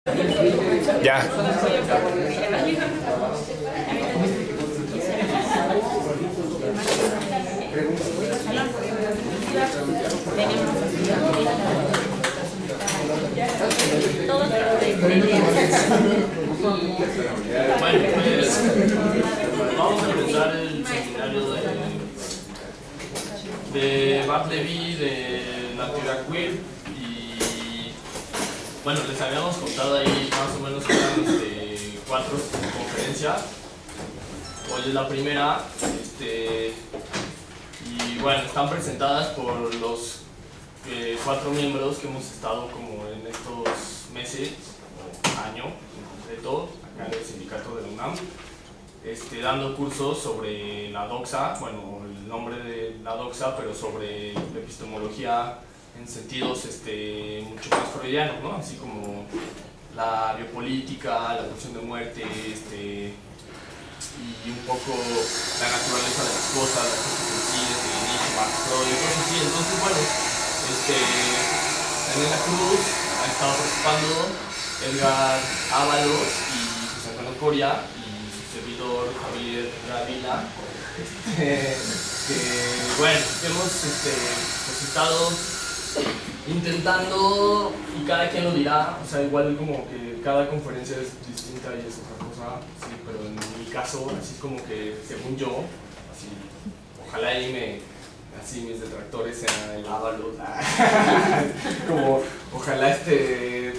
Ya. Bueno, pues vamos a empezar el seminario de Bart Levy, de la teoría queer. Y bueno, les habíamos contado ahí más o menos que eran 4 conferencias. Hoy es la primera. Y bueno, están presentadas por los 4 miembros que hemos estado como en estos meses o año en concreto acá en el sindicato de la UNAM, dando cursos sobre la doxa, bueno, el nombre de la doxa, pero sobre epistemología en sentidos mucho más freudianos, ¿no? Así como la biopolítica, la pulsión de muerte, y un poco la naturaleza de las cosas, las cosas en sí, Nietzsche, Marx, Freud, y cosas así. Entonces, bueno, Daniela Cruz ha estado participando, Edgar Ábalos y José Antonio Coria y su servidor Javier Gravila, que bueno, hemos pues estado intentando, y cada quien lo dirá, o sea, igual como que cada conferencia es distinta y es otra cosa, sí, pero en mi caso, así es como que, según yo, así, ojalá y así mis detractores sean el Ábalos, como, ojalá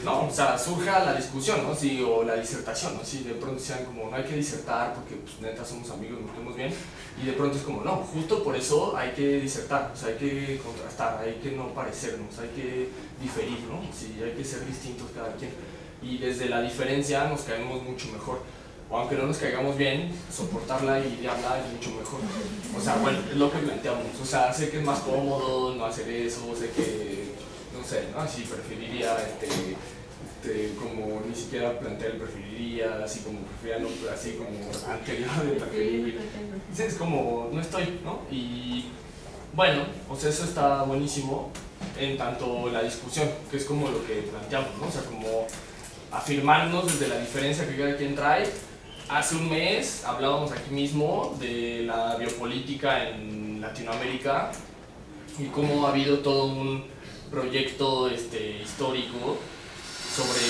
no, o sea, surja la discusión, ¿no? Sí, o la disertación, ¿no? Sí, de pronto sean como, no hay que disertar porque, pues, neta, somos amigos, nos vemos bien, y de pronto es como, no, justo por eso hay que disertar, o sea, hay que contrastar, hay que no parecernos, hay que diferir, ¿no? Sí, hay que ser distintos cada quien, y desde la diferencia nos caemos mucho mejor. O aunque no nos caigamos bien, soportarla y diabla es mucho mejor. O sea, bueno, es lo que planteamos. O sea, sé que es más cómodo no hacer eso, sé que, no sé, ¿no? Así preferiría, como ni siquiera plantear el preferiría, así como prefiero, no, así como anterior de preferir. Es como, no estoy, ¿no? Y bueno, o sea, eso está buenísimo en tanto la discusión, que es como lo que planteamos, ¿no? O sea, como afirmarnos desde la diferencia que cada quien trae. Hace un mes hablábamos aquí mismo de la biopolítica en Latinoamérica y cómo ha habido todo un proyecto histórico sobre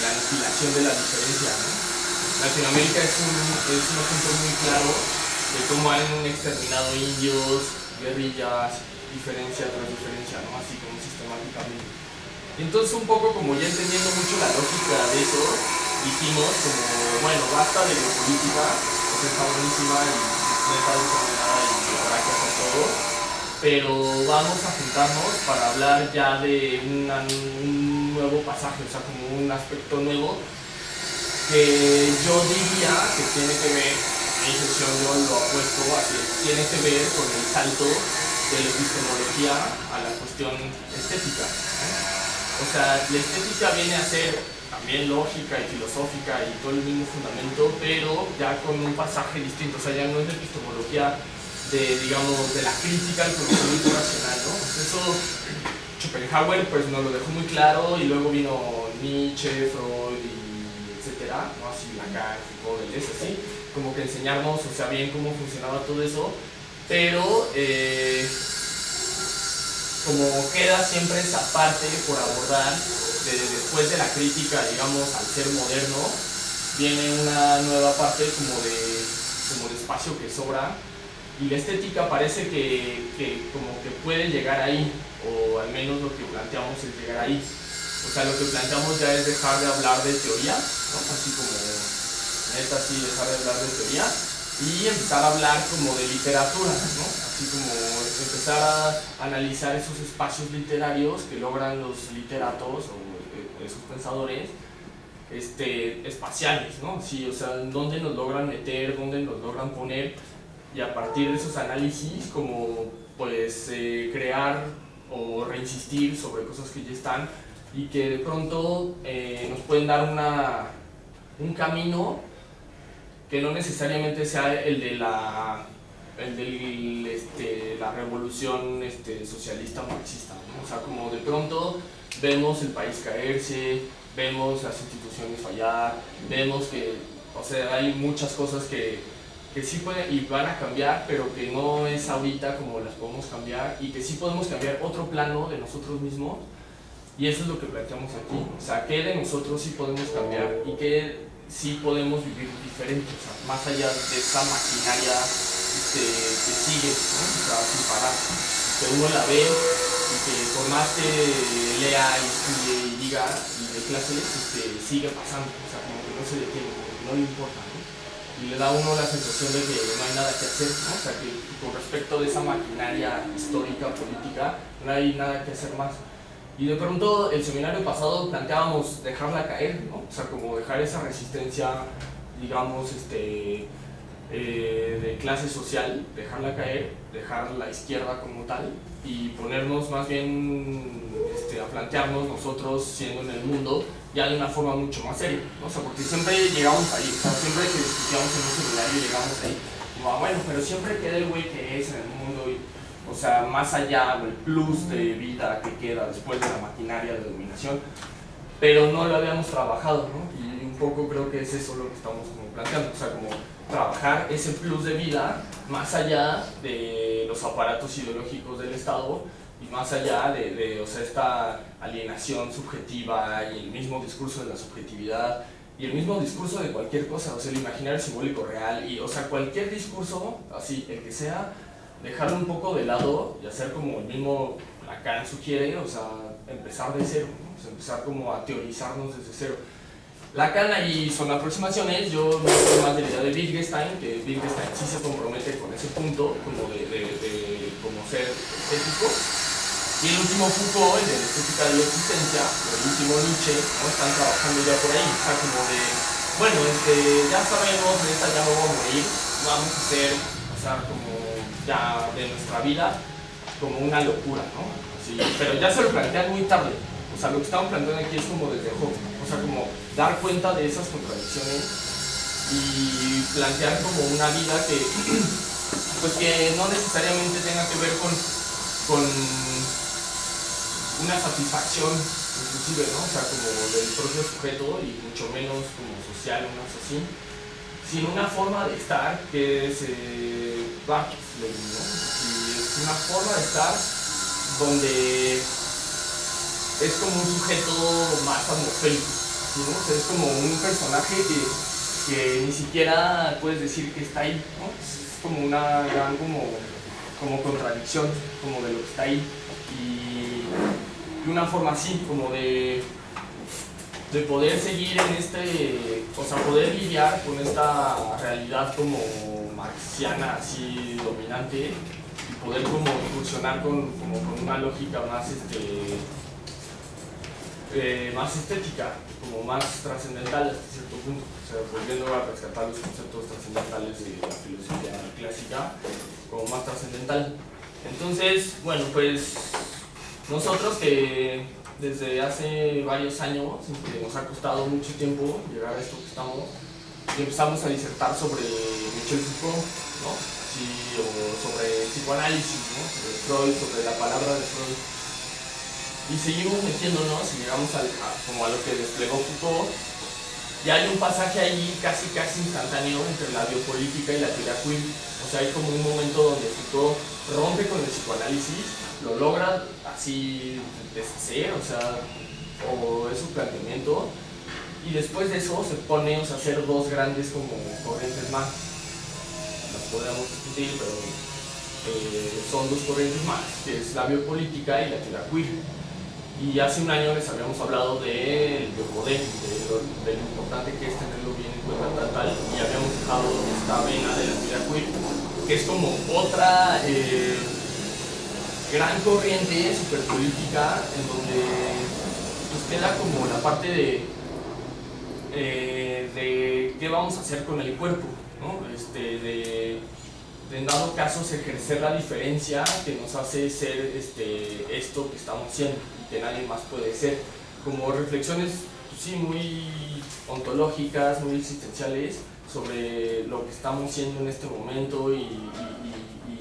la aniquilación de la diferencia, ¿no? Latinoamérica es un ejemplo muy claro de cómo han exterminado indios, guerrillas, diferencia tras diferencia, ¿no? Así como sistemáticamente. Entonces, un poco como ya entendiendo mucho la lógica de eso, dijimos como, bueno, basta de biopolítica, pues está buenísima y no está determinada y habrá que hacer todo, pero vamos a juntarnos para hablar ya de un nuevo pasaje, o sea, como un aspecto nuevo que yo diría que tiene que ver, mi sesión yo lo apuesto así, tiene que ver con el salto de la epistemología a la cuestión estética, ¿no? O sea, la estética viene a ser también lógica y filosófica y todo el mismo fundamento, pero ya con un pasaje distinto. O sea, ya no es de epistemología digamos, de la crítica al conocimiento racional, ¿no? Pues eso Schopenhauer pues nos lo dejó muy claro, y luego vino Nietzsche, Freud y etcétera, ¿no? Así Lacan, Foucault, Deleuze, así, como que enseñarnos, o sea, bien cómo funcionaba todo eso, pero como queda siempre esa parte por abordar, después de la crítica, digamos, al ser moderno, viene una nueva parte como de espacio que sobra, y la estética parece que como que puede llegar ahí, o al menos lo que planteamos es llegar ahí. O sea, lo que planteamos ya es dejar de hablar de teoría, ¿no? Así como, neta, sí, dejar de hablar de teoría, y empezar a hablar como de literatura, ¿no? Así como empezar a analizar esos espacios literarios que logran los literatos o esos pensadores espaciales, ¿no? Sí, o sea, dónde nos logran meter, dónde nos logran poner, y a partir de esos análisis como pues crear o reinsistir sobre cosas que ya están y que de pronto nos pueden dar un camino que no necesariamente sea el de la revolución socialista marxista, ¿no? O sea, como de pronto vemos el país caerse, vemos las instituciones fallar, vemos que, o sea, hay muchas cosas que sí pueden y van a cambiar, pero que no es ahorita como las podemos cambiar, y que sí podemos cambiar otro plano de nosotros mismos, y eso es lo que planteamos aquí. O sea, que de nosotros sí podemos cambiar y que sí podemos vivir diferente, o sea, más allá de esa maquinaria que sigue, ¿no? O sea, sin parar, que uno la ve y que por más que lea y estudie y diga y de clases, sigue pasando, o sea, como que no se detiene, como que no le importa, ¿no? Y le da a uno la sensación de que no hay nada que hacer, ¿no? O sea, que con respecto de esa maquinaria histórica, política, no hay nada que hacer más. Y de pronto el seminario pasado planteábamos dejarla caer, ¿no? O sea, como dejar esa resistencia, digamos, de clase social, dejarla caer, dejar la izquierda como tal y ponernos más bien a plantearnos nosotros siendo en el mundo ya de una forma mucho más seria, ¿no? O sea, porque siempre llegamos ahí, o sea, siempre que discutíamos en un seminario llegamos ahí, como, bueno, pero siempre queda el güey que es en el mundo, y, o sea, más allá, o el plus de vida que queda después de la maquinaria de dominación, pero no lo habíamos trabajado, ¿no? Y un poco creo que es eso lo que estamos como planteando, o sea, como trabajar ese plus de vida más allá de los aparatos ideológicos del Estado y más allá o sea, esta alienación subjetiva y el mismo discurso de la subjetividad y el mismo discurso de cualquier cosa, o sea, el imaginario simbólico real, y, o sea, cualquier discurso, así, el que sea, dejarlo un poco de lado y hacer como el mismo Lacan sugiere, o sea, empezar de cero, ¿no? O sea, empezar como a teorizarnos desde cero. Lacan ahí son aproximaciones, yo me estoy más de la idea de Wittgenstein, que Wittgenstein sí se compromete con ese punto, como de como ser estético, y el último Foucault, el de la estética de la existencia, o el último Nietzsche, ¿no? Están trabajando ya por ahí, o sea, como de, bueno, ya sabemos, de esta ya no vamos a morir, vamos a hacer, o sea, como ya de nuestra vida, como una locura, ¿no? Así, pero ya se lo plantean muy tarde, o sea, lo que estamos planteando aquí es como desde joven, o sea, como dar cuenta de esas contradicciones y plantear como una vida que, pues que no necesariamente tenga que ver con una satisfacción, inclusive, ¿no? O sea, como del propio sujeto y mucho menos como social, una cosa así, sino una forma de estar que es Barthes, ¿no? Y es una forma de estar donde es como un sujeto más atmosférico, ¿no? O sea, es como un personaje que ni siquiera puedes decir que está ahí, ¿no? Es como una gran como contradicción, como de lo que está ahí, y una forma así, como de poder seguir en o sea, poder lidiar con esta realidad como marxiana, así dominante, y poder como incursionar con una lógica más más estética, como más trascendental hasta cierto punto, o sea, volviendo a rescatar los conceptos trascendentales de la filosofía clásica, como más trascendental. Entonces, bueno, pues nosotros que desde hace varios años nos ha costado mucho tiempo llegar a esto que estamos, y empezamos a disertar sobre Michel Foucault, ¿no? Sí, o sobre psicoanálisis, ¿no? Sobre Freud, sobre la palabra de Freud. Y seguimos metiéndonos y llegamos como a lo que desplegó Foucault, y hay un pasaje ahí casi instantáneo entre la biopolítica y la teoría queer. O sea, hay como un momento donde Foucault rompe con el psicoanálisis, lo logra así deshacer, o sea, o es su planteamiento, y después de eso se pone, o sea, a hacer dos grandes como corrientes más. Las podríamos discutir, pero son dos corrientes más, que es la biopolítica y la teoría queer. Y hace un año les habíamos hablado del biopodem, de lo importante que es tenerlo bien en cuenta tal, y habíamos dejado esta vena de la teoría queer, que es como otra gran corriente superpolítica, en donde pues queda como la parte de qué vamos a hacer con el cuerpo, ¿no? En dado caso ejercer la diferencia que nos hace ser esto que estamos siendo y que nadie más puede ser, como reflexiones pues sí muy ontológicas, muy existenciales sobre lo que estamos siendo en este momento, y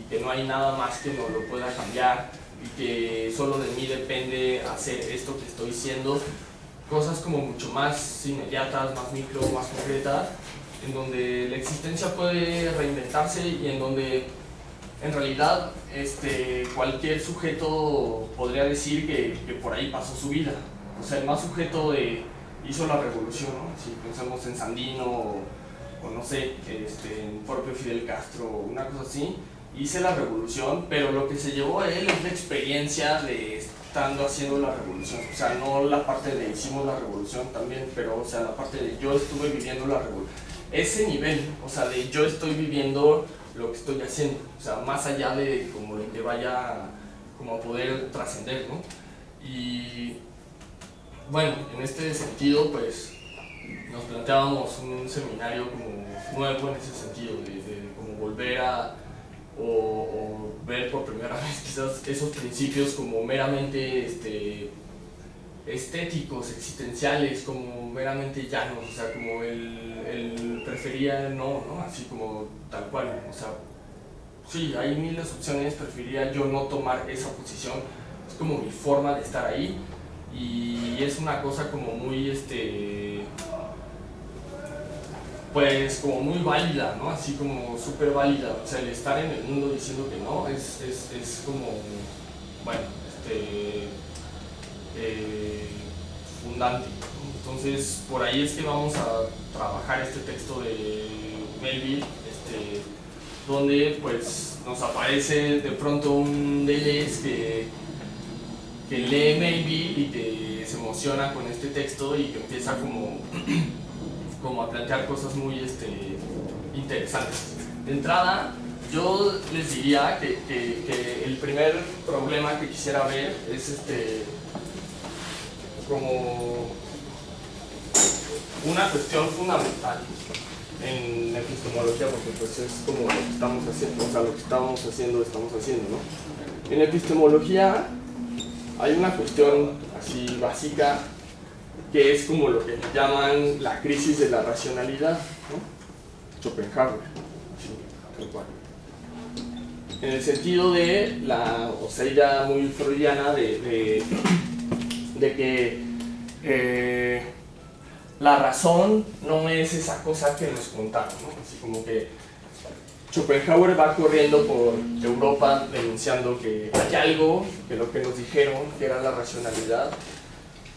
que no hay nada más que nos lo pueda cambiar, y que solo de mí depende hacer esto que estoy siendo, cosas como mucho más inmediatas, más micro, más concretas, en donde la existencia puede reinventarse y en donde en realidad cualquier sujeto podría decir que por ahí pasó su vida. O sea, el más sujeto hizo la revolución, ¿no? Si pensamos en Sandino o no sé, en propio Fidel Castro, una cosa así, hice la revolución, pero lo que se llevó a él es la experiencia de estando haciendo la revolución. O sea, no la parte de hicimos la revolución también, pero o sea, la parte de yo estuve viviendo la revolución. Ese nivel, o sea, de yo estoy viviendo lo que estoy haciendo, o sea, más allá de como lo que vaya como a poder trascender, ¿no? Y bueno, en este sentido, pues nos planteábamos un seminario como nuevo en ese sentido, de como volver a o ver por primera vez quizás esos principios como meramente estéticos, existenciales, como meramente llanos, o sea, como el prefería no, así como tal cual, o sea, sí, hay miles de opciones, preferiría yo no tomar esa posición, es como mi forma de estar ahí, y es una cosa como muy, pues como muy válida, ¿no? Así como súper válida, o sea, el estar en el mundo diciendo que no es como, bueno, fundante. Entonces, por ahí es que vamos a trabajar este texto de Melville, donde pues nos aparece de pronto un Deleuze que lee Melville y que se emociona con este texto y que empieza como a plantear cosas muy interesantes. De entrada, yo les diría que el primer problema que quisiera ver es como una cuestión fundamental en epistemología, porque pues es como lo que estamos haciendo, o sea, lo que estamos haciendo, ¿no? En epistemología hay una cuestión así básica que es como lo que llaman la crisis de la racionalidad, ¿no? Schopenhauer, así, tal cual. En el sentido de la, o sea, idea muy freudiana de que la razón no es esa cosa que nos contaron, ¿no? Así como que Schopenhauer va corriendo por Europa denunciando que hay algo, que lo que nos dijeron, que era la racionalidad,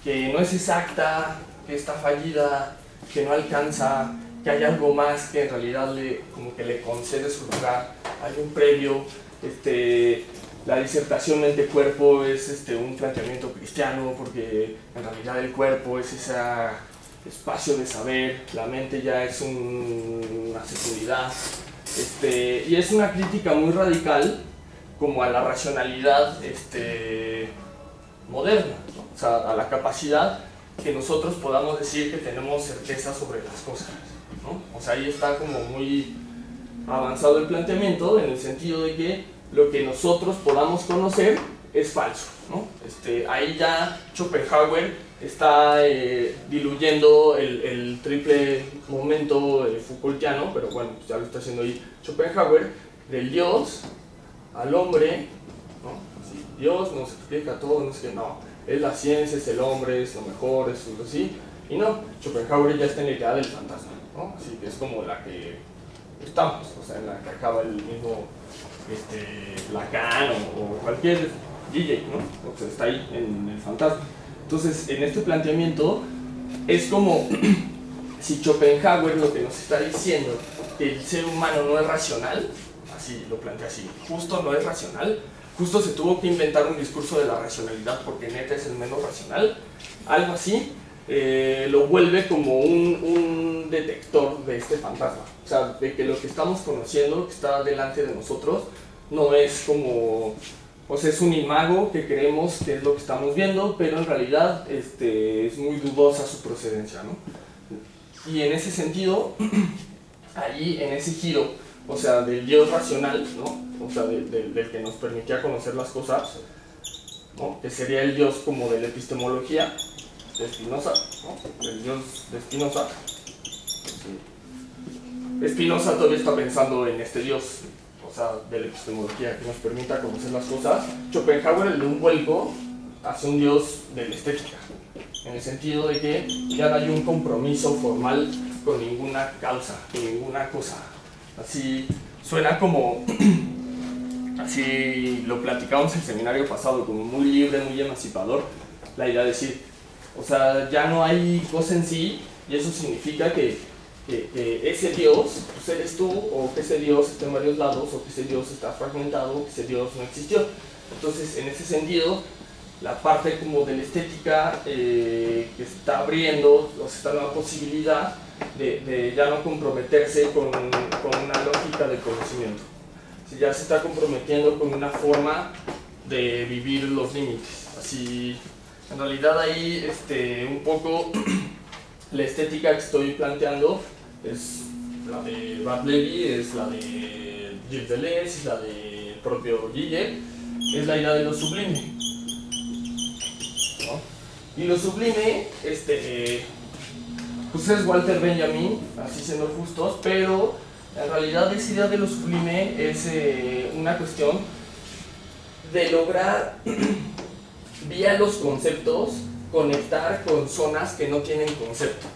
que no es exacta, que está fallida, que no alcanza, que hay algo más que en realidad como que le concede su lugar, hay un previo, la disertación mente-cuerpo es un planteamiento cristiano porque en realidad el cuerpo es ese espacio de saber, la mente ya es una seguridad, y es una crítica muy radical como a la racionalidad moderna, ¿no? O sea, a la capacidad que nosotros podamos decir que tenemos certeza sobre las cosas, ¿no? O sea, ahí está como muy avanzado el planteamiento en el sentido de que lo que nosotros podamos conocer es falso, ¿no? Ahí ya Schopenhauer está diluyendo el triple momento Foucaultiano, pero bueno, pues ya lo está haciendo ahí Schopenhauer, del Dios al hombre, ¿no? Así, Dios nos explica todo, no es que no, es la ciencia, es el hombre, es lo mejor, es así, y no, Schopenhauer ya está en la idea del fantasma, ¿no? Así que es como la que estamos, o sea, en la que acaba el mismo Lacan o cualquier DJ, ¿no? O sea, está ahí en el fantasma. Entonces, en este planteamiento es como si Schopenhauer lo que nos está diciendo que el ser humano no es racional, así lo plantea así, justo no es racional, justo se tuvo que inventar un discurso de la racionalidad porque neta es el menos racional, algo así, lo vuelve como un detector de este fantasma, o sea, de que lo que estamos conociendo, que está delante de nosotros, no es como, o sea, es un imago que creemos que es lo que estamos viendo, pero en realidad es muy dudosa su procedencia, ¿no? Y en ese sentido, allí en ese giro, o sea, del Dios racional, ¿no? O sea, del que nos permitía conocer las cosas, ¿no? Que sería el Dios como de la epistemología de Spinoza, ¿no? El Dios de Spinoza. Spinoza todavía está pensando en este Dios, o sea, de la epistemología que nos permita conocer las cosas. Schopenhauer le da un vuelco hacia un Dios de la estética, en el sentido de que ya no hay un compromiso formal con ninguna causa, con ninguna cosa. Así suena como, así lo platicamos en el seminario pasado, como muy libre, muy emancipador, la idea de decir, o sea, ya no hay cosa en sí, y eso significa que ese Dios, pues eres tú, o que ese Dios está en varios lados, o que ese Dios está fragmentado, o que ese Dios no existió. Entonces, en ese sentido, la parte como de la estética que está abriendo, o sea, esta nueva posibilidad de ya no comprometerse con una lógica del conocimiento. Si ya se está comprometiendo con una forma de vivir los límites. Así, en realidad ahí un poco la estética que estoy planteando es la de Brad Levy, es la de Gilles Deleuze, es la del propio Guille, es la idea de lo sublime, ¿no? Y lo sublime, pues es Walter Benjamin, así siendo justos, pero en realidad esa idea de lo sublime es una cuestión de lograr vía los conceptos conectar con zonas que no tienen concepto.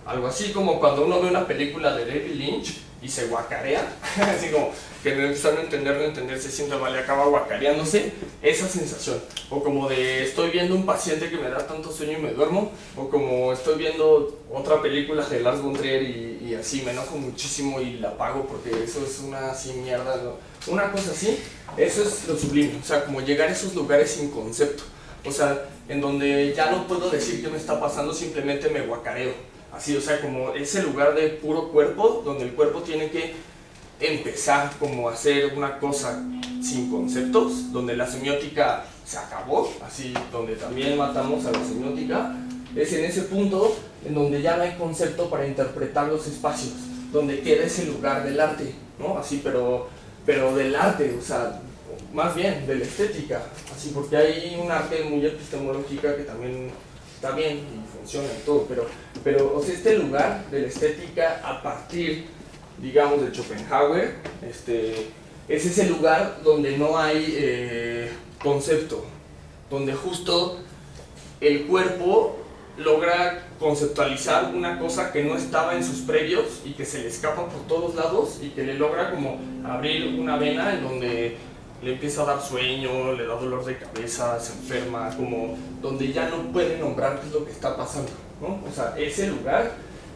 Algo así como cuando uno ve una película de David Lynch y se guacarea, así como que no está no entender, se siente mal y acaba guacareándose, esa sensación. O como de estoy viendo un paciente que me da tanto sueño y me duermo, o como estoy viendo otra película de Lars von Trier y así me enojo muchísimo y la apago porque eso es una así mierda, ¿no? Una cosa así, eso es lo sublime, o sea, como llegar a esos lugares sin concepto. O sea, en donde ya no puedo decir qué me está pasando, simplemente me guacareo. Así, o sea, como ese lugar de puro cuerpo, donde el cuerpo tiene que empezar como a hacer una cosa sin conceptos, donde la semiótica se acabó, así, donde también matamos a la semiótica, es en ese punto en donde ya no hay concepto para interpretar los espacios, donde queda ese lugar del arte, ¿no? Así, pero del arte, o sea, más bien de la estética, así, porque hay un arte muy epistemológica que también está bien y funciona y todo, pero o sea, este lugar de la estética a partir, digamos, de Schopenhauer, es ese lugar donde no hay concepto, donde justo el cuerpo logra conceptualizar una cosa que no estaba en sus previos y que se le escapa por todos lados y que le logra como abrir una vena en donde le empieza a dar sueño, le da dolor de cabeza, se enferma, como donde ya no puede nombrar qué es lo que está pasando, ¿no? O sea, ese lugar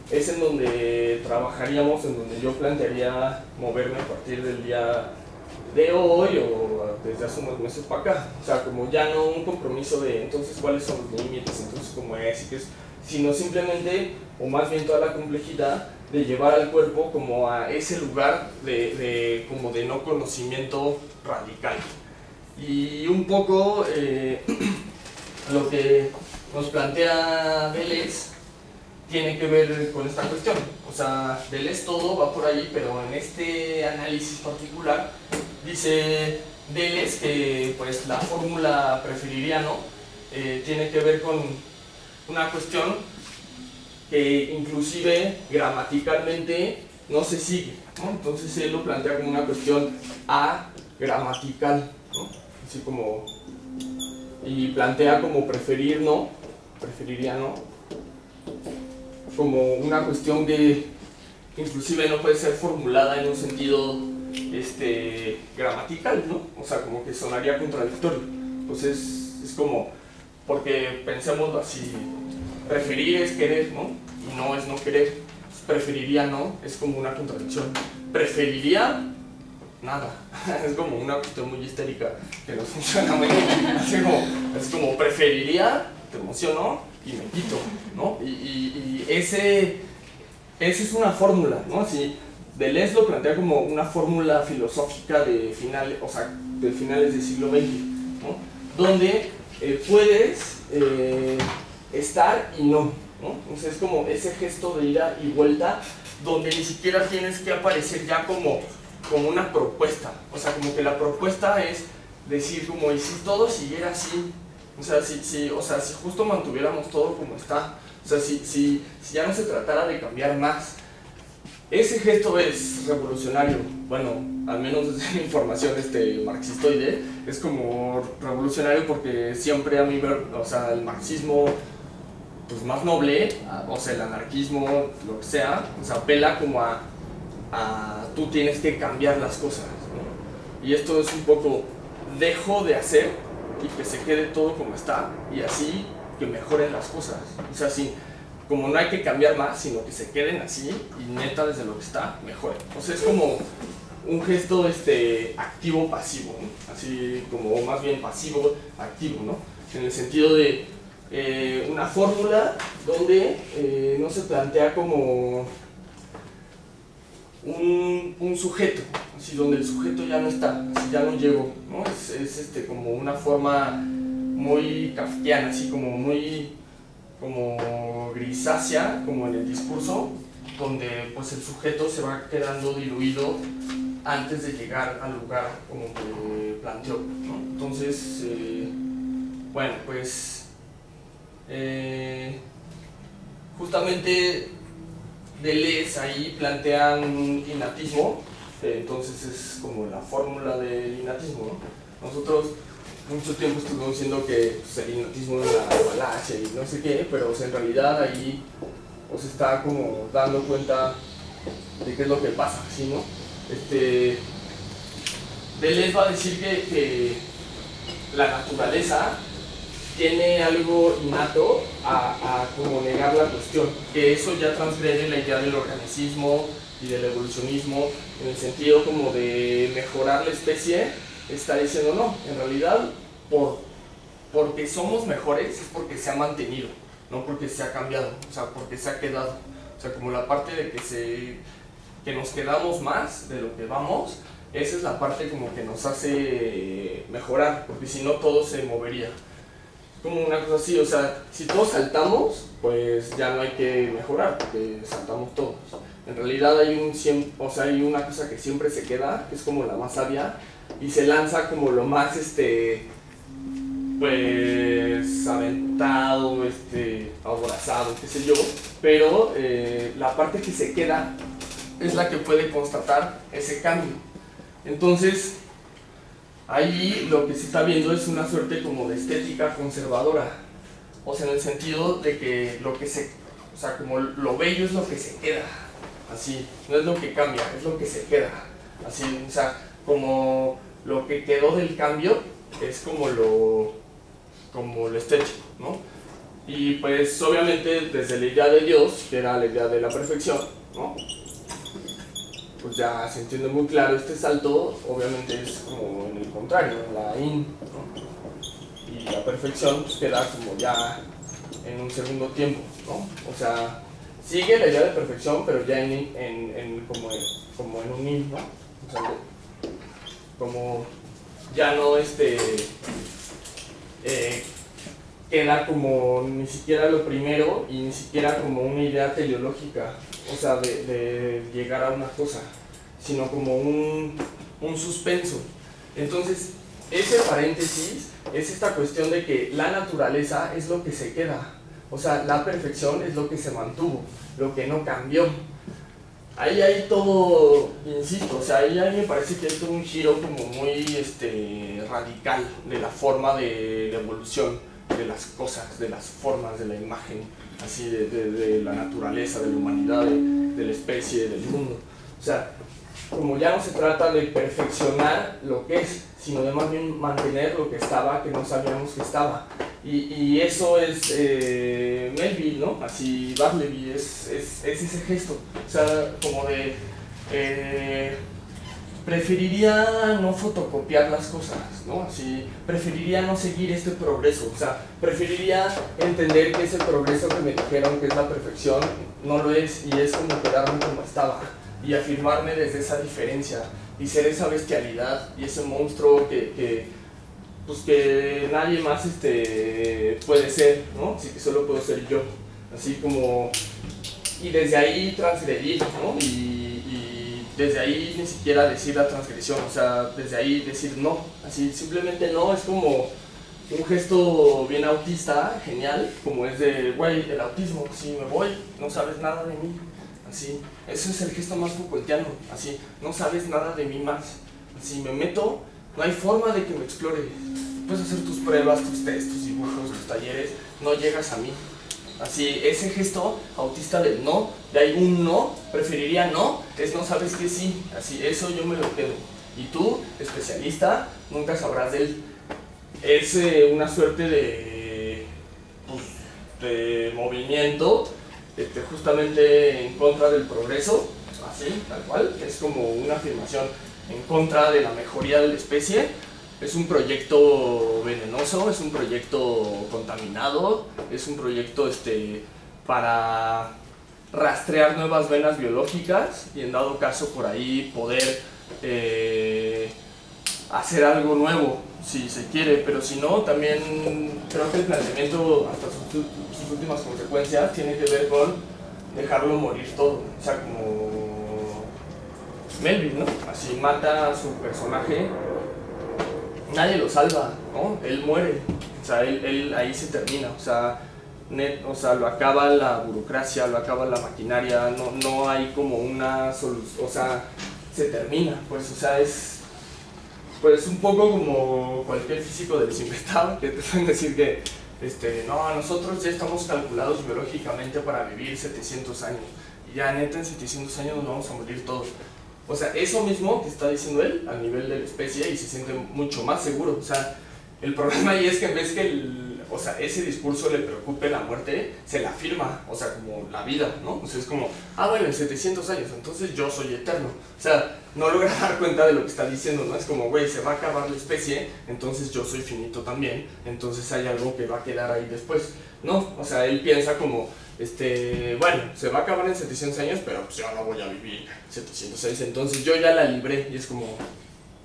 es en donde trabajaríamos, en donde yo plantearía moverme a partir del día de hoy o desde hace unos meses para acá. O sea, como ya no un compromiso de entonces cuáles son los límites, entonces cómo es y qué es, sino simplemente, o más bien toda la complejidad de llevar al cuerpo como a ese lugar como de no conocimiento radical. Y un poco lo que nos plantea Deleuze tiene que ver con esta cuestión. O sea, Deleuze todo va por ahí, pero en este análisis particular dice Deleuze que pues la fórmula preferiría, ¿no? Tiene que ver con una cuestión que inclusive gramaticalmente no se sigue, ¿no? Entonces él lo plantea como una cuestión agramatical, ¿no? Así como, y plantea como preferir, ¿no? Preferiría, ¿no? Como una cuestión que inclusive no puede ser formulada en un sentido gramatical, ¿no? O sea, como que sonaría contradictorio. Pues es como, porque pensémoslo así, preferir es querer, ¿no? Y no es no querer. Preferiría no, es como una contradicción. Preferiría nada. Es como una cuestión muy histérica que no funciona muy bien. Es como preferiría, te emociono y me quito, ¿no? Y ese es una fórmula, ¿no? Así, Deleuze lo plantea como una fórmula filosófica de finales, o sea, de finales del siglo XX, ¿no? Donde puedes estar y no, ¿no? Entonces es como ese gesto de ida y vuelta donde ni siquiera tienes que aparecer ya como una propuesta, o sea, como que la propuesta es decir como, ¿y si todo siguiera así? O sea, si justo mantuviéramos todo como está, o sea, si ya no se tratara de cambiar más. Ese gesto es revolucionario, bueno, al menos desde mi formación marxistoide, es como revolucionario porque siempre a mí, o sea, el marxismo pues más noble, o sea, el anarquismo, lo que sea, o sea, apela como a tú tienes que cambiar las cosas, ¿no? Y esto es un poco, dejo de hacer y que se quede todo como está, y así que mejoren las cosas. O sea, sí, como no hay que cambiar más, sino que se queden así, y neta desde lo que está, mejoren. O sea, es como un gesto activo-pasivo, ¿no? Así como, más bien pasivo-activo, ¿no? En el sentido de una fórmula donde no se plantea como un sujeto, así donde el sujeto ya no está, así ya no llegó, ¿no? Es como una forma muy kafkiana, así como muy como grisácea, como en el discurso, donde pues el sujeto se va quedando diluido antes de llegar al lugar como que planteó, ¿no? Entonces, bueno, pues justamente Deleuze ahí plantea un innatismo, entonces es como la fórmula del innatismo, ¿no? Nosotros mucho tiempo estuvimos diciendo que pues, el innatismo es una falacia y no sé qué, pero en realidad ahí os está como dando cuenta de qué es lo que pasa, ¿sí, no? Deleuze va a decir que la naturaleza tiene algo innato a como negar la cuestión, que eso ya transgrede la idea del organicismo y del evolucionismo en el sentido como de mejorar la especie. Está diciendo no, en realidad porque somos mejores es porque se ha mantenido, no porque se ha cambiado, o sea, porque se ha quedado, o sea, como la parte de que nos quedamos más de lo que vamos, esa es la parte como que nos hace mejorar, porque si no todo se movería. Como una cosa así, o sea, si todos saltamos, pues ya no hay que mejorar, porque saltamos todos. En realidad hay hay una cosa que siempre se queda, que es como la más sabia, y se lanza como lo más, pues, aventado, aborazado, qué sé yo, pero la parte que se queda es la que puede constatar ese cambio. Entonces, ahí lo que se está viendo es una suerte como de estética conservadora, o sea, en el sentido de que o sea, como lo bello es lo que se queda, así, no es lo que cambia, es lo que se queda, así, o sea, como lo que quedó del cambio es como lo estético, ¿no? Y pues obviamente desde la idea de Dios, que era la idea de la perfección, ¿no? Pues ya se entiende muy claro este salto, obviamente es como en el contrario, en la ¿no? Y la perfección pues queda como ya en un segundo tiempo, ¿no? O sea, sigue la idea de perfección, pero ya como en un in, ¿no? O sea, como ya no queda como ni siquiera lo primero y ni siquiera como una idea teleológica, o sea, de llegar a una cosa, sino como un suspenso. Entonces, ese paréntesis es esta cuestión de que la naturaleza es lo que se queda, o sea, la perfección es lo que se mantuvo, lo que no cambió. Ahí hay todo, insisto, o sea, ahí me parece que hay todo un giro como muy radical de la forma de evolución de las cosas, de las formas, de la imagen, así de la naturaleza, de la humanidad, de la especie, del mundo. O sea, como ya no se trata de perfeccionar lo que es, sino de más bien mantener lo que estaba, que no sabíamos que estaba. Y eso es Melville, ¿no? Así Bartleby, es ese gesto. O sea, como de preferiría no fotocopiar las cosas, ¿no? Así, preferiría no seguir este progreso, o sea, preferiría entender que ese progreso que me dijeron que es la perfección no lo es, y es como quedarme como estaba y afirmarme desde esa diferencia y ser esa bestialidad y ese monstruo que nadie más puede ser, ¿no? Así que solo puedo ser yo, así como, y desde ahí transgredir, ¿no? Y desde ahí ni siquiera decir la transgresión, o sea, desde ahí decir no, así simplemente no, es como un gesto bien autista, genial, como es de, güey, el autismo, si me voy, no sabes nada de mí, así, ese es el gesto más Foucaultiano, así, no sabes nada de mí más, así, me meto, no hay forma de que me explore, puedes hacer tus pruebas, tus test, tus dibujos, tus talleres, no llegas a mí, Así, ese gesto autista del no, de ahí un no, preferiría no, es no sabes que sí, así, eso yo me lo quedo. Y tú, especialista, nunca sabrás de él. Es una suerte de, pues, de movimiento justamente en contra del progreso, así, tal cual, es como una afirmación en contra de la mejoría de la especie. Es un proyecto venenoso, es un proyecto contaminado, es un proyecto para rastrear nuevas venas biológicas y en dado caso por ahí poder hacer algo nuevo, si se quiere, pero si no, también creo que el planteamiento hasta sus últimas consecuencias tiene que ver con dejarlo morir todo, o sea, como Melvin, ¿no? Así mata a su personaje, nadie lo salva, ¿no? Él muere, o sea, él ahí se termina, o sea, lo acaba la burocracia, lo acaba la maquinaria, no hay como una solución, o sea, se termina, pues, o sea, es pues un poco como cualquier físico desinventado que te pueden decir que no, nosotros ya estamos calculados biológicamente para vivir 700 años y ya neta en 700 años nos vamos a morir todos. O sea, eso mismo que está diciendo él a nivel de la especie y se siente mucho más seguro. O sea, el problema ahí es que en vez que ese discurso le preocupe la muerte, se la afirma, o sea, como la vida, ¿no? O sea, es como, bueno, en 700 años, entonces yo soy eterno. O sea, no logra dar cuenta de lo que está diciendo, ¿no? Es como, güey, se va a acabar la especie, entonces yo soy finito también, entonces hay algo que va a quedar ahí después. No, o sea, él piensa como, bueno, se va a acabar en 700 años, pero pues yo no voy a vivir 706, entonces yo ya la libré, y es como,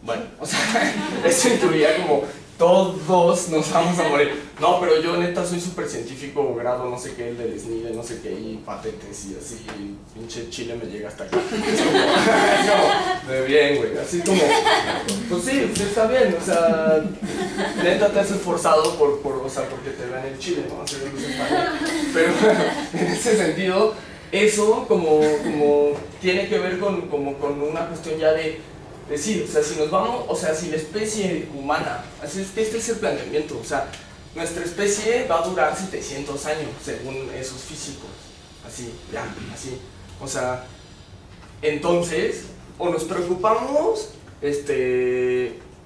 bueno, o sea, eso incluía como, todos nos vamos a morir. No, pero yo neta soy súper científico, grado no sé qué, el del SNI, de no sé qué, y patentes y así, pinche chile me llega hasta acá. Es como, de bien, güey, así como, pues sí, está bien, o sea, neta te has esforzado o sea, porque te vean el chile, ¿no? Así, pero en ese sentido, eso como tiene que ver con una cuestión ya de sí, o sea, si nos vamos, o sea, si la especie humana, así es que este es el planteamiento, o sea, nuestra especie va a durar 700 años, según esos físicos, así, ya, así, o sea, entonces, o nos preocupamos,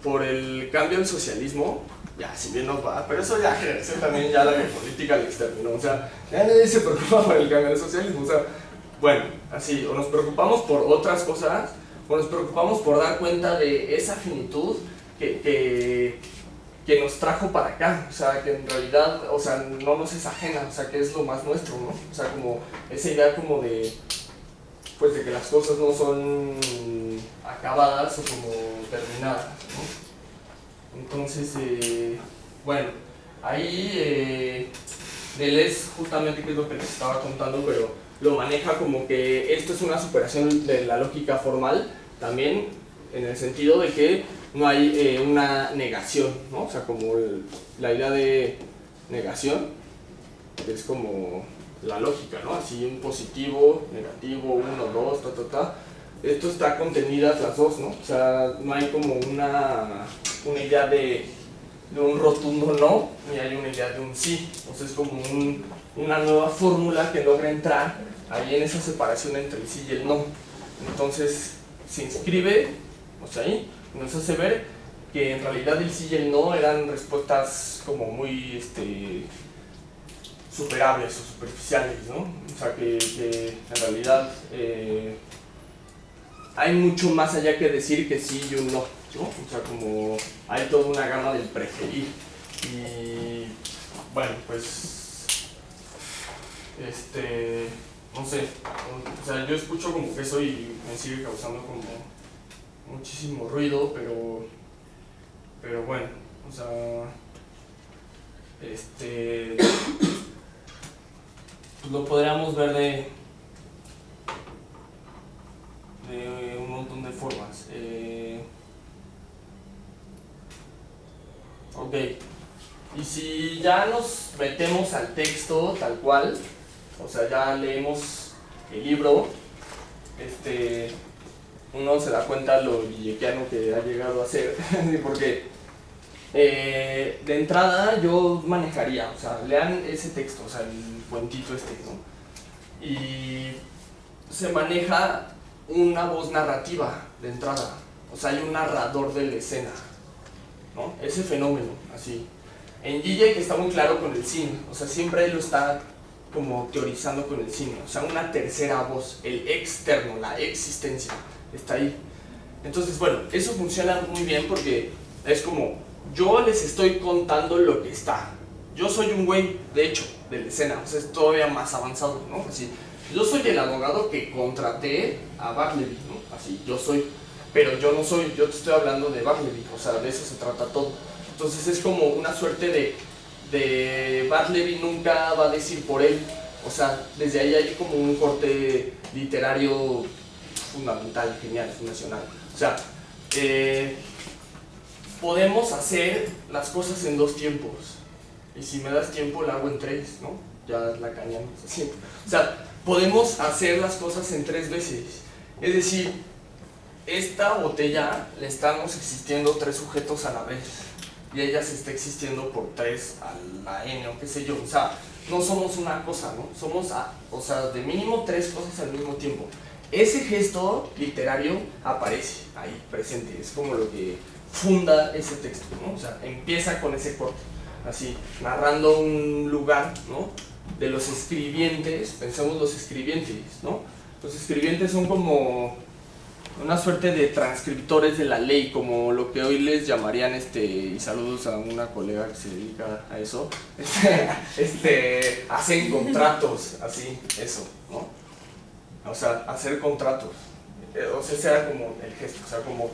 por el cambio al socialismo, ya, si bien nos va, pero eso ya generación también ya la geopolítica le exterminó, o sea, ya nadie se preocupa por el cambio al socialismo, o sea, bueno, así, o nos preocupamos por otras cosas, o nos preocupamos por dar cuenta de esa finitud que nos trajo para acá, o sea, que en realidad, o sea, no nos es ajena, o sea, que es lo más nuestro, ¿no? O sea, como esa idea como de, pues de que las cosas no son acabadas o como terminadas, ¿no? Entonces, bueno, ahí Deleuze justamente que es lo que les estaba contando, pero lo maneja como que esto es una superación de la lógica formal, también en el sentido de que no hay una negación, ¿no? O sea, como la idea de negación, que es como la lógica, ¿no? Así un positivo, negativo, 1, 2, Esto está contenidas las dos, ¿no? O sea, no hay como una idea de un rotundo no, ni hay una idea de un sí. O sea, es como una nueva fórmula que logra entrar ahí en esa separación entre el sí y el no. Entonces se inscribe, o sea, ahí nos hace ver que en realidad el sí y el no eran respuestas como muy superables o superficiales, ¿no? O sea, que en realidad hay mucho más allá que decir que sí y un no, ¿no? O sea, como hay toda una gama del preferir. Y bueno, pues no sé, o sea, yo escucho como que eso y me sigue causando como muchísimo ruido, pero bueno, o sea, pues lo podríamos ver de un montón de formas. Ok, y si ya nos metemos al texto tal cual, o sea, ya leemos el libro, uno se da cuenta lo villequiano que ha llegado a ser, porque de entrada yo manejaría, o sea, lean ese texto, o sea, el cuentito este, ¿no? Y se maneja una voz narrativa de entrada, o sea, hay un narrador de la escena, ¿no? Ese fenómeno, así. En Zizek está muy claro con el cine, o sea, siempre él lo está como teorizando con el cine, o sea, una tercera voz, el externo, la existencia, está ahí. Entonces, bueno, eso funciona muy bien porque es como, yo les estoy contando lo que está. Yo soy un güey, de hecho, de la escena, o sea, es todavía más avanzado, ¿no? Así, yo soy el abogado que contraté a Bartleby, ¿no? Así, yo soy, pero yo no soy, yo te estoy hablando de Bartleby, o sea, de eso se trata todo. Entonces es como una suerte de Bartleby nunca va a decir por él, o sea, desde ahí hay como un corte literario fundamental, genial, fundacional. O sea, podemos hacer las cosas en dos tiempos, y si me das tiempo la hago en tres, ¿no? Ya la cañamos así. O sea, podemos hacer las cosas en tres veces, es decir, esta botella le estamos existiendo tres sujetos a la vez, y ella se está existiendo por 3 a la n o qué sé yo, o sea, no somos una cosa, ¿no? Somos, o sea, de mínimo 3 cosas al mismo tiempo. Ese gesto literario aparece ahí, presente, es como lo que funda ese texto, ¿no? O sea, empieza con ese corte, así, narrando un lugar, ¿no? De los escribientes, pensemos los escribientes, ¿no? Los escribientes son como una suerte de transcriptores de la ley, como lo que hoy les llamarían, y saludos a una colega que se dedica a eso, hacen contratos, así, eso, ¿no? O sea, hacer contratos, o sea, ese era como el gesto, o sea, como,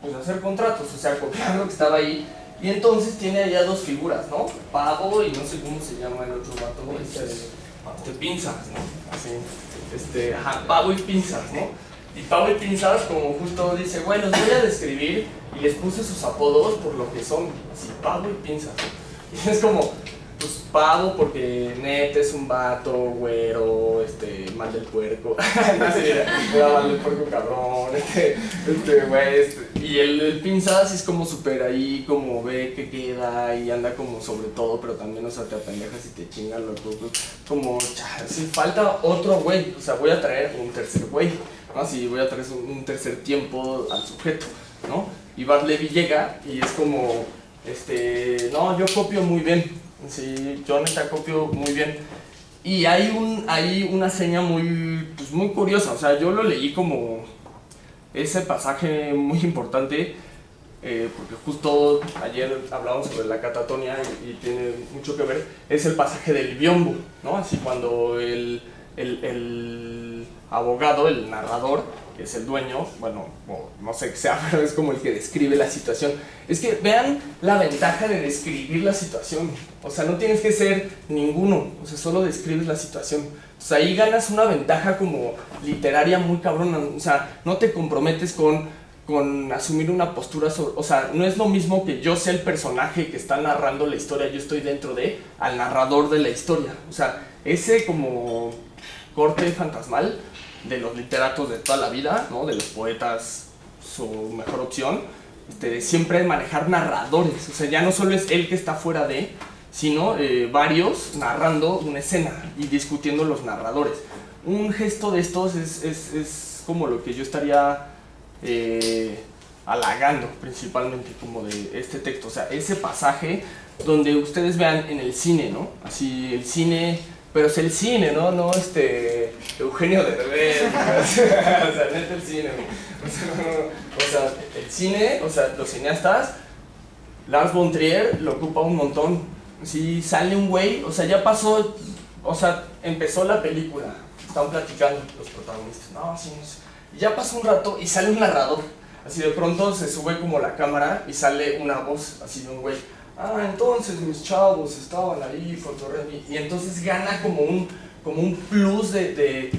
pues hacer contratos, o sea, copiar lo que estaba ahí, y entonces tiene allá dos figuras, ¿no? Pavo y no sé cómo se llama el otro vato, pinzas, ¿no? Así, ajá, Pavo y pinzas, ¿no? Y Pavo y Pinzas, como justo dice, bueno, los voy a describir y les puse sus apodos por lo que son, así, Pavo y Pinzas. Y es como, pues Pavo porque net es un vato, güero, mal del puerco, no sé, era mal del puerco cabrón, güey, y el Pinzas es como súper ahí, como ve que queda y anda como sobre todo, pero también, o sea, te apendejas y te chingan los grupos, como, si falta otro güey, o sea, voy a traer un tercer güey, ¿no? Si voy a traer un tercer tiempo al sujeto, ¿no? Y Bartleby llega y es como, no, yo copio muy bien, sí, yo neta copio muy bien. Y hay una seña pues muy curiosa, o sea, yo lo leí como ese pasaje muy importante, porque justo ayer hablamos sobre la catatonia y tiene mucho que ver, es el pasaje del biombo, ¿no? Así cuando el abogado, el narrador, que es el dueño, bueno, no sé qué sea, pero es como el que describe la situación. Es que vean la ventaja de describir la situación, o sea, no tienes que ser ninguno, o sea, solo describes la situación. O sea, ahí ganas una ventaja como literaria muy cabrona, o sea, no te comprometes con asumir una postura sobre, o sea, no es lo mismo que yo sea el personaje que está narrando la historia, yo estoy dentro al narrador de la historia, o sea, ese como corte fantasmal de los literatos de toda la vida, ¿no? De los poetas, su mejor opción, de siempre manejar narradores, o sea, ya no solo es él que está fuera de, sino varios narrando una escena y discutiendo los narradores. Un gesto de estos es como lo que yo estaría halagando principalmente como de este texto, o sea, ese pasaje donde ustedes vean en el cine, ¿no? Así el cine, pero es el cine, ¿no? No Eugenio Derbez, o sea, neta el cine, o sea, el cine, o sea, los cineastas, Lars von Trier lo ocupa un montón, si sale un güey, o sea, ya pasó, o sea, empezó la película, están platicando los protagonistas, no, sí, y ya pasó un rato y sale un narrador, así de pronto se sube como la cámara y sale una voz, así de un güey, entonces mis chavos estaban ahí cotorreando, y entonces gana como un plus de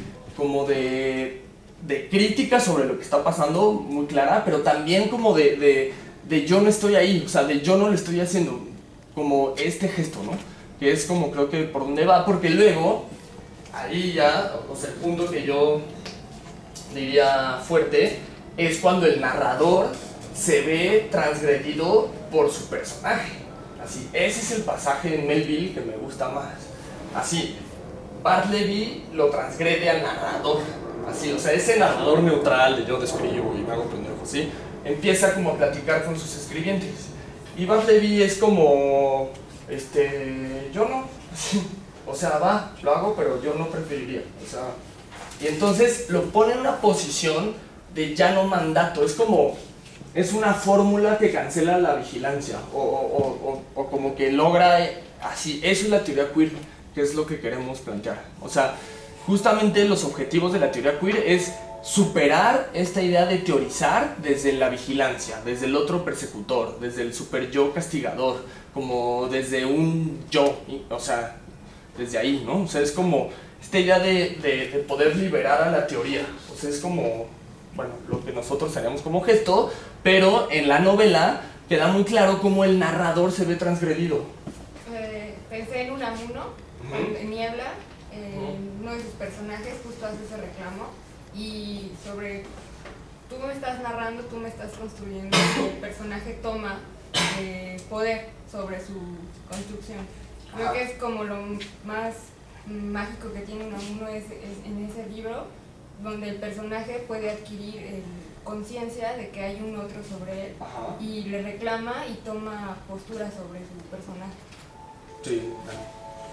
crítica sobre lo que está pasando, muy clara, pero también como de yo no estoy ahí, o sea, de yo no lo estoy haciendo, como este gesto, ¿no? Que es como creo que por donde va, porque luego, ahí ya, o sea, el punto que yo diría fuerte, es cuando el narrador se ve transgredido por su personaje. Así, ese es el pasaje en Melville que me gusta más. Así, Bartleby lo transgrede al narrador. Así, o sea, ese narrador neutral de yo te escribo y me hago pendejo, ¿sí? Empieza como a platicar con sus escribientes. Y Bartleby es como, yo no. O sea, va, lo hago, pero yo no preferiría. O sea, y entonces lo pone en una posición de ya no mandato. Es como, es una fórmula que cancela la vigilancia. O como que logra, así, eso es la teoría queer, que es lo que queremos plantear. O sea, justamente los objetivos de la teoría queer es superar esta idea de teorizar desde la vigilancia, desde el otro persecutor, desde el super yo castigador, como desde un yo, o sea, desde ahí, ¿no? O sea, es como esta idea de poder liberar a la teoría. O sea, es como, bueno, lo que nosotros haríamos como gesto, pero en la novela queda muy claro cómo el narrador se ve transgredido. Pensé en Unamuno, en Niebla, uno de sus personajes justo hace ese reclamo, y sobre, tú me estás narrando, tú me estás construyendo, y el personaje toma poder sobre su construcción. Creo que es como lo más mágico que tiene Unamuno es en ese libro, donde el personaje puede adquirir conciencia de que hay un otro sobre él. Ajá. Y le reclama y toma postura sobre su personaje. Sí.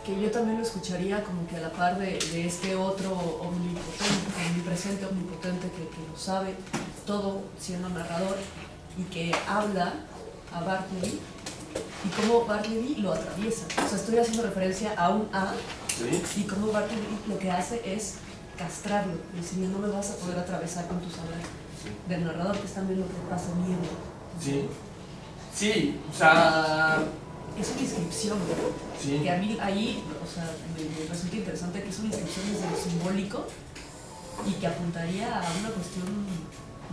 Que yo también lo escucharía como que a la par de este otro omnipotente, omnipresente, omnipotente que lo sabe todo siendo narrador y que habla a Bartleby y cómo Bartleby lo atraviesa. O sea, estoy haciendo referencia a un A, ¿sí? Y cómo Bartleby lo que hace es castrarlo, diciendo no me vas a poder atravesar con tus hablas. Sí. Del narrador, que es también lo que pasa miedo. Sí. Sí, o sea, es una inscripción, ¿no? Sí. Que a mí ahí, o sea, me resulta interesante que es una inscripción desde lo simbólico y que apuntaría a una cuestión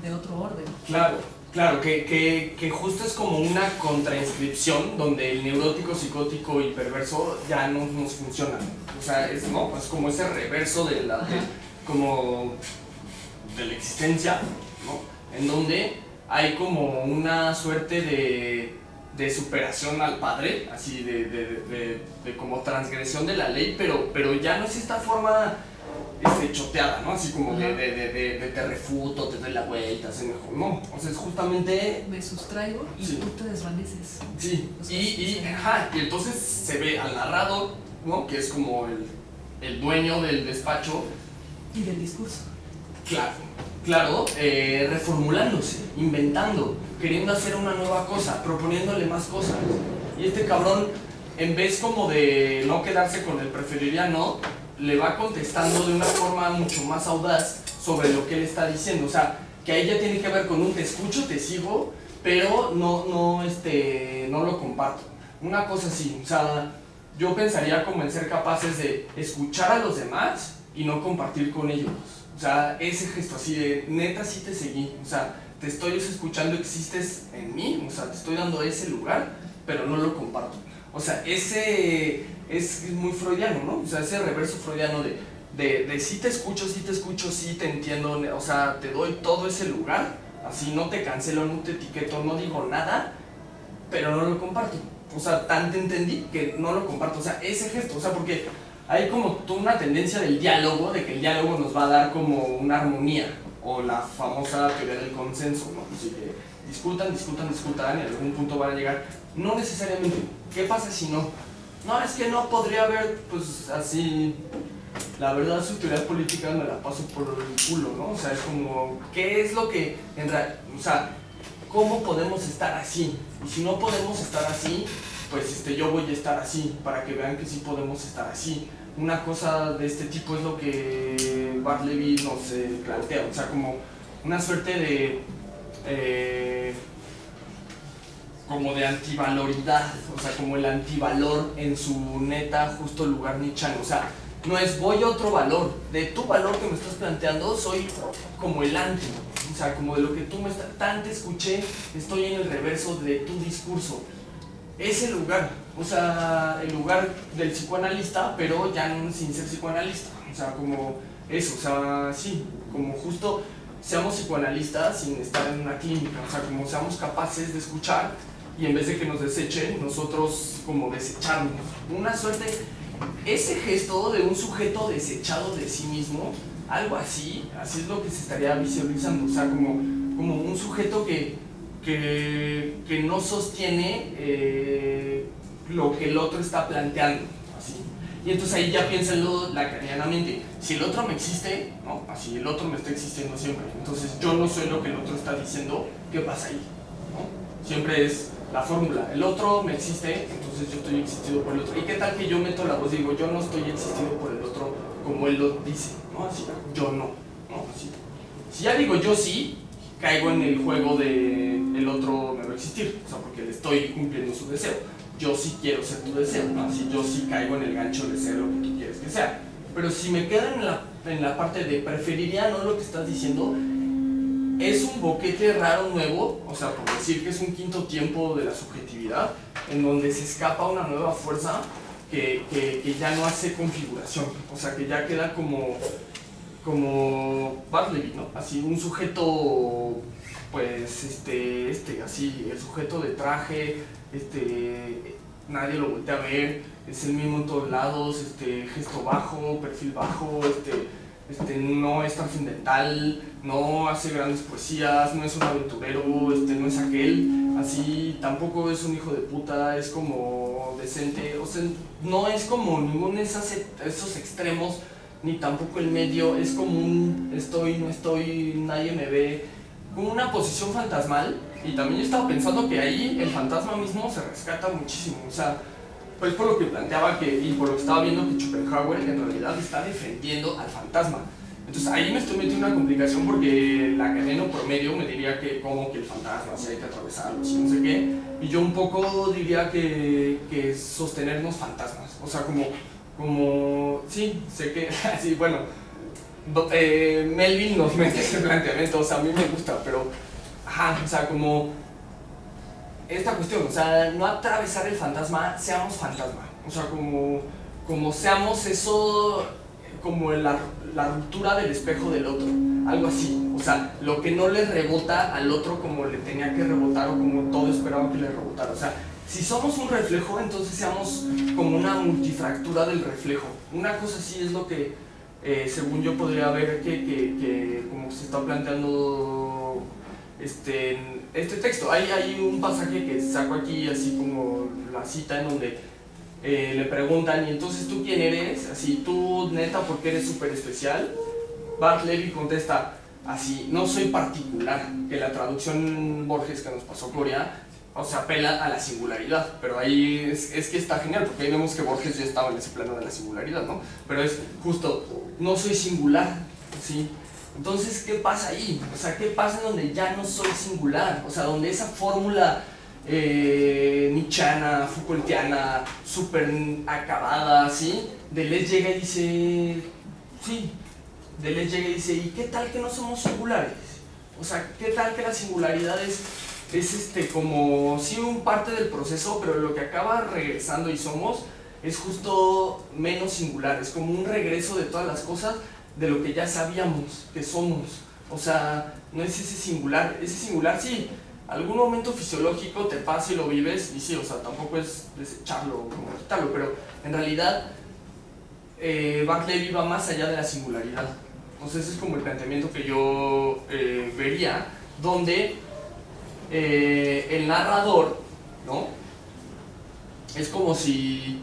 de otro orden. Claro, claro, que justo es como una contrainscripción donde el neurótico, psicótico y perverso ya no nos funcionan. O sea, es, ¿no? Es como ese reverso de la, como de la existencia, ¿no? En donde hay como una suerte de superación al padre, así de como transgresión de la ley, pero ya no es esta forma choteada, ¿no? Así como de te refuto, te doy la vuelta, así mejor, no, o sea, es justamente... Me sustraigo y tú te desvaneces. Sí, y entonces se ve al narrador, ¿no? Que es como el dueño del despacho. Y del discurso. Claro, reformulándose, inventando, queriendo hacer una nueva cosa, proponiéndole más cosas. Y este cabrón, en vez como de no quedarse con el preferiría no, le va contestando de una forma mucho más audaz sobre lo que él está diciendo. O sea, que ahí ya tiene que ver con un te escucho, te sigo, pero no lo comparto. Una cosa así, o sea, yo pensaría como en ser capaces de escuchar a los demás y no compartir con ellos. O sea, ese gesto así de, neta sí te seguí, o sea, te estoy escuchando, existes en mí, o sea, te estoy dando ese lugar, pero no lo comparto. O sea, ese es muy freudiano, ¿no? O sea, ese reverso freudiano de sí te escucho, sí te entiendo, o sea, te doy todo ese lugar, así no te cancelo, no te etiqueto, no digo nada, pero no lo comparto. O sea, tanto entendí que no lo comparto, o sea, ese gesto, o sea, porque hay como toda una tendencia del diálogo, de que el diálogo nos va a dar como una armonía, o la famosa teoría del consenso, ¿no? Así que discutan, y en algún punto van a llegar. No necesariamente. ¿Qué pasa si no? No, es que no podría haber, pues así, la verdad sus teorías políticas me la paso por el culo, ¿no? O sea, es como, ¿qué es lo que, en realidad, o sea, cómo podemos estar así? Y si no podemos estar así, pues yo voy a estar así, para que vean que sí podemos estar así. Una cosa de este tipo es lo que Bartleby nos plantea, o sea, como una suerte de como de antivaloridad, o sea, como el antivalor en su neta justo lugar nichano. O sea, no es voy a otro valor, de tu valor que me estás planteando soy como el anti, o sea, como de lo que tú me estás, tan te escuché, estoy en el reverso de tu discurso. Ese lugar, o sea, el lugar del psicoanalista, pero ya sin ser psicoanalista, o sea, como eso, o sea, sí, como justo seamos psicoanalistas sin estar en una clínica, o sea, como seamos capaces de escuchar y en vez de que nos desechen, nosotros como desecharnos. Una suerte, ese gesto de un sujeto desechado de sí mismo, algo así es lo que se estaría visualizando, o sea, como un sujeto que no sostiene lo que el otro está planteando, así. Y entonces ahí ya piénsenlo lacanianamente, si el otro me existe, ¿no? Así el otro me está existiendo siempre, entonces yo no soy lo que el otro está diciendo, ¿qué pasa ahí? ¿No? Siempre es la fórmula, el otro me existe, entonces yo estoy existido por el otro. ¿Y qué tal que yo meto la voz y digo, yo no estoy existido por el otro como él lo dice, ¿no? Así, yo no, ¿no? Así. Si ya digo yo sí, caigo en el juego de el otro me va a existir, o sea, porque le estoy cumpliendo su deseo. Yo sí quiero ser tu deseo, ¿no? Así, yo sí caigo en el gancho de ser lo que tú quieres que sea. Pero si me quedo en la parte de preferiría no lo que estás diciendo, es un boquete raro nuevo, o sea, por decir que es un quinto tiempo de la subjetividad, en donde se escapa una nueva fuerza que ya no hace configuración, o sea, que ya queda como Bartleby, ¿no? Así, un sujeto, pues, así, el sujeto de traje, nadie lo voltea a ver, es el mismo en todos lados, gesto bajo, perfil bajo, no es trascendental, no hace grandes poesías, no es un aventurero, no es aquel, así, tampoco es un hijo de puta, es como decente, o sea, no es como ninguno de esos extremos, ni tampoco el medio, es como un estoy, no estoy, nadie me ve, como una posición fantasmal. Y también yo estaba pensando que ahí el fantasma mismo se rescata muchísimo, o sea, pues por lo que planteaba y por lo que estaba viendo que Schopenhauer en realidad está defendiendo al fantasma. Entonces ahí me estoy metiendo en una complicación porque el académico promedio me diría que como que el fantasma, si hay que atravesarlo, si no sé qué, y yo un poco diría que sostenernos fantasmas, o sea, como sí, sé que, sí, bueno, Melvin nos mete ese planteamiento, o sea, a mí me gusta, pero ajá, o sea, como esta cuestión, o sea, no atravesar el fantasma, seamos fantasma, o sea, como seamos eso, como la ruptura del espejo del otro, algo así, o sea, lo que no le rebota al otro como le tenía que rebotar o como todo esperaba que le rebotara, o sea, si somos un reflejo, entonces seamos como una multifractura del reflejo, una cosa así es lo que, según yo podría ver que como se está planteando este texto. Hay un pasaje que saco aquí, así como la cita en donde le preguntan, ¿y entonces tú quién eres? Así, tú neta, porque eres súper especial. Bartleby contesta así, no soy particular, que la traducción Borges que nos pasó Gloria, o sea, apela a la singularidad, pero ahí es que está genial, porque ahí vemos que Borges ya estaba en ese plano de la singularidad, ¿no? Pero es justo, no soy singular, ¿sí? Entonces, ¿qué pasa ahí? O sea, ¿qué pasa en donde ya no soy singular? O sea, donde esa fórmula nietzscheana, Foucaultiana, súper acabada, ¿sí? Deleuze llega y dice, sí, Deleuze llega y dice, ¿y qué tal que no somos singulares? O sea, ¿qué tal que la singularidad es como, sí, un parte del proceso, pero lo que acaba regresando y somos es justo menos singular, es como un regreso de todas las cosas de lo que ya sabíamos que somos, o sea, no es ese singular sí, algún momento fisiológico te pasa y lo vives, y sí, o sea, tampoco es desecharlo o como quitarlo, pero en realidad Bartleby va más allá de la singularidad, entonces ese es como el planteamiento que yo vería, donde el narrador, ¿no? Es como si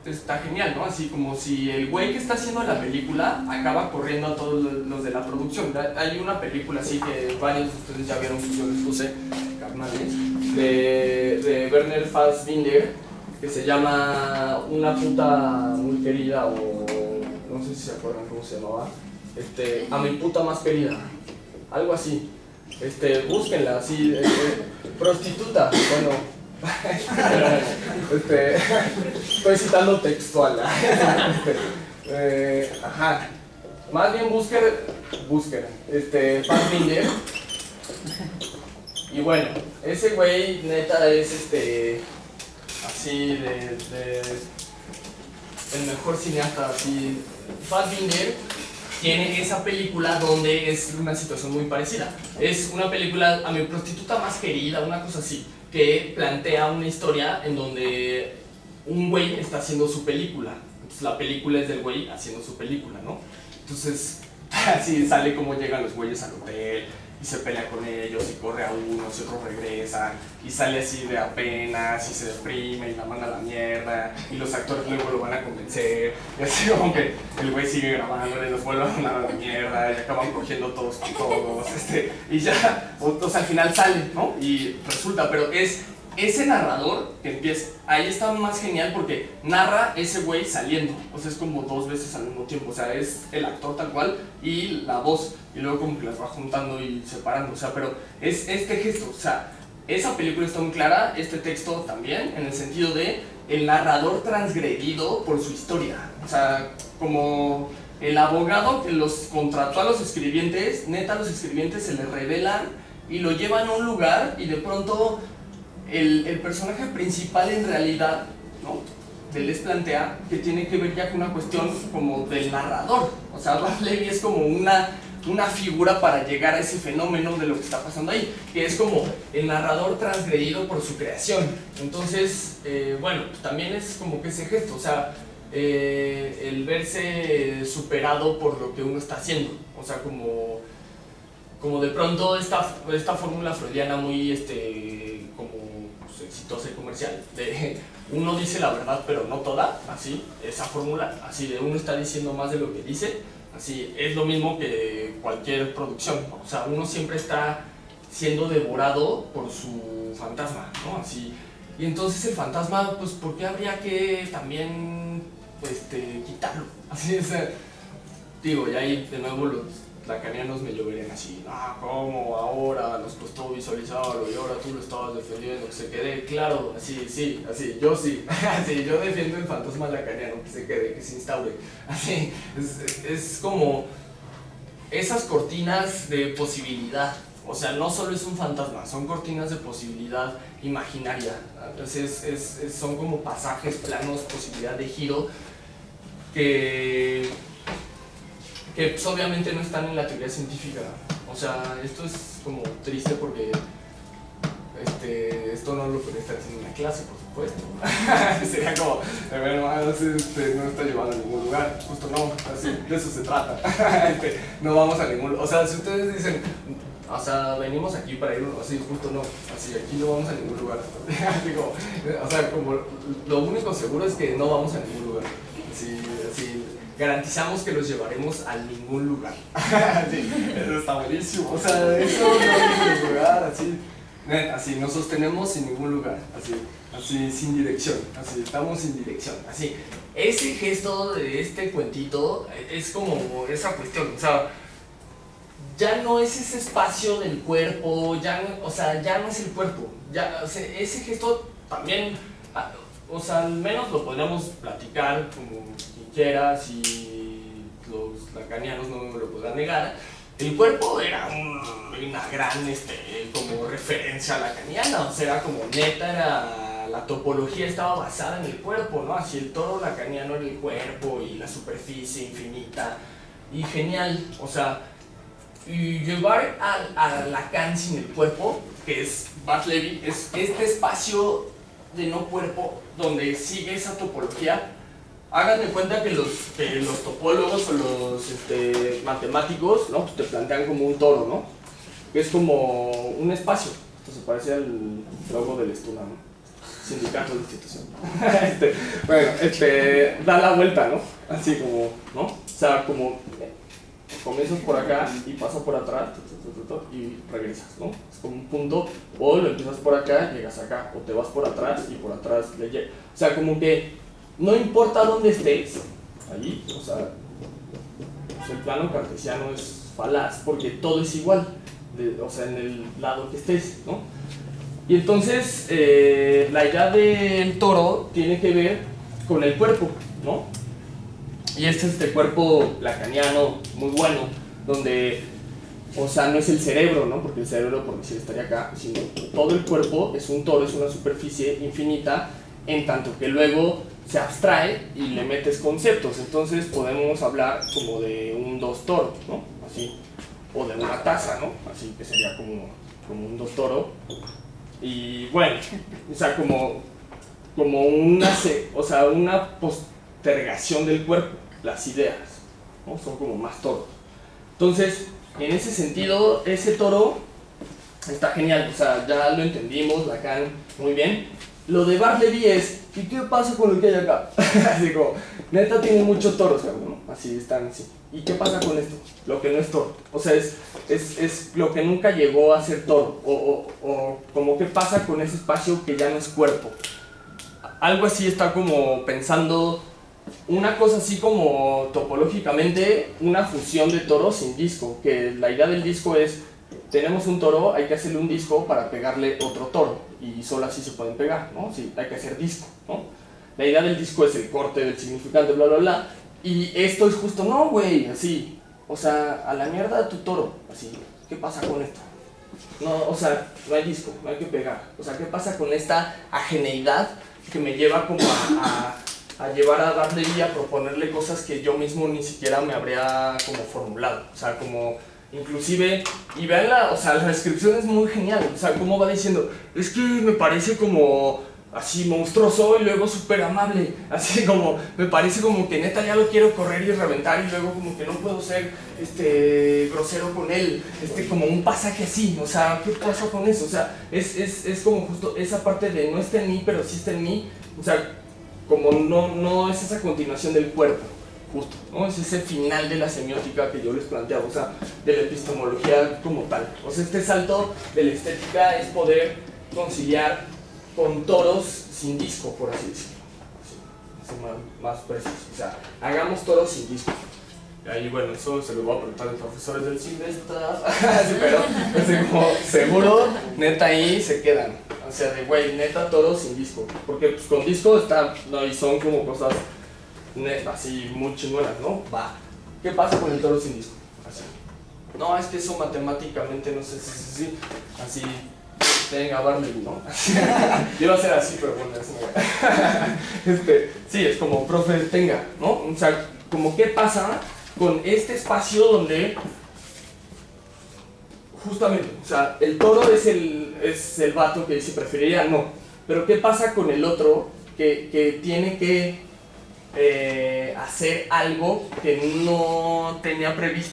está genial, ¿no? Así como si el güey que está haciendo la película acaba corriendo a todos los de la producción. Hay una película así que varios de ustedes ya vieron, que yo les puse, carnales, de Werner Fassbinder, que se llama Una puta muy querida, o no sé si se acuerdan cómo se llamaba, A mi puta más querida, algo así. Búsquenla, así, prostituta, bueno, estoy citando textual, ajá, más bien busquen, Fassbinder, y bueno, ese güey neta es así el mejor cineasta, así, Fassbinder tiene esa película donde es una situación muy parecida. Es una película, A mi prostituta más querida, una cosa así, que plantea una historia en donde un güey está haciendo su película. Entonces la película es del güey haciendo su película, ¿no? Entonces, así sale como llegan los güeyes al hotel y se pelea con ellos y corre a unos y otros regresan y sale así de apenas y se deprime y la manda a la mierda y los actores luego lo van a convencer y así como que el güey sigue grabando y los vuelve a mandar a la mierda y acaban cogiendo todos con todos y ya, o sea, al final sale, ¿no? Y resulta, pero es ese narrador que empieza, ahí está más genial porque narra ese güey saliendo, o sea, es como dos veces al mismo tiempo, o sea, es el actor tal cual y la voz, y luego como que las va juntando y separando, o sea, pero es este gesto, o sea, esa película está muy clara, este texto también, en el sentido de el narrador transgredido por su historia, o sea, como el abogado que los contrató a los escribientes, neta, los escribientes se les revelan y lo llevan a un lugar y de pronto el personaje principal en realidad, ¿no? Les plantea que tiene que ver ya con una cuestión como del narrador. O sea, Ralph Levy es como una figura para llegar a ese fenómeno de lo que está pasando ahí, que es como el narrador transgredido por su creación. Entonces, bueno, también es como que ese gesto, o sea, el verse superado por lo que uno está haciendo. O sea, como de pronto esta fórmula freudiana muy como exitosa y comercial de uno dice la verdad pero no toda, así, esa fórmula, así de uno está diciendo más de lo que dice, así, es lo mismo que cualquier producción, ¿no? O sea, uno siempre está siendo devorado por su fantasma, ¿no? Así, y entonces el fantasma, pues, ¿por qué habría que también, quitarlo? Así es, digo, y ahí de nuevo los lacanianos me lloverían así, ¿cómo ahora nos costó visualizarlo y ahora tú lo estabas defendiendo, que se quede? Claro, así, sí, así, yo sí, así, yo defiendo el fantasma lacaniano, que se quede, que se instaure, así, es como esas cortinas de posibilidad, o sea, no solo es un fantasma, son cortinas de posibilidad imaginaria, entonces son como pasajes, planos, posibilidad de giro, que pues, obviamente no están en la teoría científica. O sea, esto es como triste porque esto no lo podría estar haciendo en una clase, por supuesto. Sería como, bueno, no está llevando a ningún lugar, justo no, así, de eso se trata. No vamos a ningún lugar. O sea, si ustedes dicen, o sea, venimos aquí para ir, así, justo no, así, aquí no vamos a ningún lugar. Digo, o sea, como lo único seguro es que no vamos a ningún lugar. Así, garantizamos que los llevaremos a ningún lugar. Sí, eso está buenísimo. O sea, eso no es ningún lugar, así nos sostenemos sin ningún lugar, así sin dirección, así estamos sin dirección, así. Ese gesto de este cuentito es como esa cuestión, o sea, ya no es ese espacio del cuerpo, o sea, ya no es el cuerpo, ya, o sea, ese gesto también, o sea, al menos lo podríamos platicar como quieras y los lacanianos no me lo podrán negar. El cuerpo era una gran como referencia lacaniana, o sea, era como neta, la topología estaba basada en el cuerpo, ¿no? Así el todo lacaniano era el cuerpo y la superficie infinita y genial, o sea, y llevar a Lacan sin el cuerpo, que es Bart Levy, es este espacio de no cuerpo donde sigue esa topología. Háganme cuenta que los topólogos o los matemáticos, ¿no? Pues te plantean como un toro, ¿no? Que es como un espacio. Esto se parece al logo del Estuna, ¿no? Sindicato de institución. Bueno, da la vuelta, ¿no? Así como, ¿no? O sea, como comienzas por acá y pasas por atrás y regresas, ¿no? Es como un punto, o lo empiezas por acá, llegas acá, o te vas por atrás y por atrás le llegas. O sea, como que no importa dónde estés, allí, o sea, pues el plano cartesiano es falaz porque todo es igual, o sea, en el lado que estés, ¿no? Y entonces, la idea del toro tiene que ver con el cuerpo, ¿no? Y este es este cuerpo lacaniano muy bueno, donde, o sea, no es el cerebro, ¿no? Porque el cerebro, por decir, estaría acá, sino todo el cuerpo es un toro, es una superficie infinita en tanto que luego se abstrae y le metes conceptos. Entonces podemos hablar como de un 2 toro, ¿no? Así, o de una taza, ¿no? Así que sería como un 2 toro. Y bueno, o sea, como una postergación del cuerpo, las ideas, ¿no? Son como más toros. Entonces, en ese sentido, ese toro está genial, o sea, ya lo entendimos, Lacan, muy bien. Lo de Bartleby es, ¿y qué pasa con lo que hay acá? Así como, neta tiene muchos toros, ¿no? Así están, así. ¿Y qué pasa con esto? Lo que no es toro. O sea, es lo que nunca llegó a ser toro. O como qué pasa con ese espacio que ya no es cuerpo. Algo así está como pensando, una cosa así como topológicamente, una fusión de toro sin disco. Que la idea del disco es, tenemos un toro, hay que hacerle un disco para pegarle otro toro. Y solo así se pueden pegar, ¿no? Sí, hay que hacer disco, ¿no? La idea del disco es el corte del significante, bla, bla, bla. Y esto es justo, no, güey, así. O sea, a la mierda tu toro, así. ¿Qué pasa con esto? No, o sea, no hay disco, no hay que pegar. O sea, ¿qué pasa con esta ajeneidad que me lleva como a llevar a Bartleby a proponerle cosas que yo mismo ni siquiera me habría como formulado? O sea, como... Inclusive, y vean o sea, la descripción es muy genial, o sea, cómo va diciendo, es que me parece como así monstruoso y luego súper amable, así como, me parece como que neta ya lo quiero correr y reventar y luego como que no puedo ser grosero con él, como un pasaje así, o sea, ¿qué pasa con eso? O sea, es como justo esa parte de no está en mí, pero sí está en mí, o sea, como no es esa continuación del cuerpo. Justo, ¿no? Es ese final de la semiótica que yo les planteaba, o sea, de la epistemología como tal. O sea, este salto de la estética es poder conciliar con toros sin disco, por así decirlo. Así, más preciso. O sea, hagamos toros sin disco. Y ahí, bueno, eso se lo voy a preguntar a los profesores del Silvestre, pero así como, seguro, neta ahí se quedan. O sea, de güey, neta toros sin disco. Porque pues, con disco está, no, y son como cosas así muy chingonas, ¿no? Va. ¿Qué pasa con el toro sin disco? Así. No, es que eso matemáticamente no sé si así venga Bartleby, ¿no? Yo iba a ser así, pero bueno, eso no. Sí, es como profe tenga, ¿no? O sea, como qué pasa con este espacio donde justamente, o sea, el toro es el vato que dice preferiría no, pero qué pasa con el otro que tiene que hacer algo que no tenía previsto.